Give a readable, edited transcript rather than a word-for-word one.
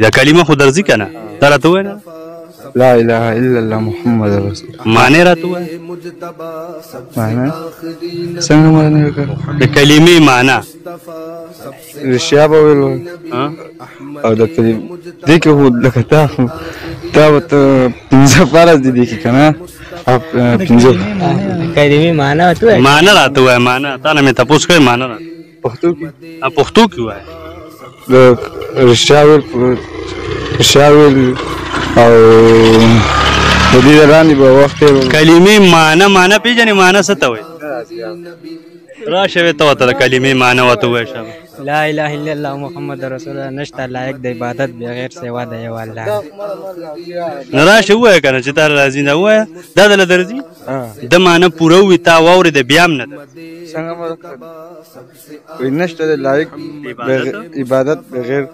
دا کلمه خو درځي کنه دا راته ووایه نه لا اله الا الله محمد رسول معنی راته ووایه معنی څنګه معنی وکړه د کلمې معنی رښتیا به ویل او د کلمې دې کې خو لکه تا ورته پنځه فرض دي کې که نه پنځه کلمې معنی ورته ووایه معنی راته ووایه معنی تا نه مې تپوس کړی معنی راته پښتو کې پښتو کې ووایه د رښتیا ویل او د دې وړاندې به وخت کلمې معنی پېژنې معنی څه ته وایي راشه وې ته ورته د کلمې معنی ورته ووایه شابه لا اله الا الله محمد رسول الله نشته لایق د عبادت بغیر سوا د یو الله نو راشه ووایه که نه چې تا راځي نه ووایه دا دله درځي د معنی پوره وي تا واورېده بیا هم نه ده څنګه نشته د لایق عبادت بغیر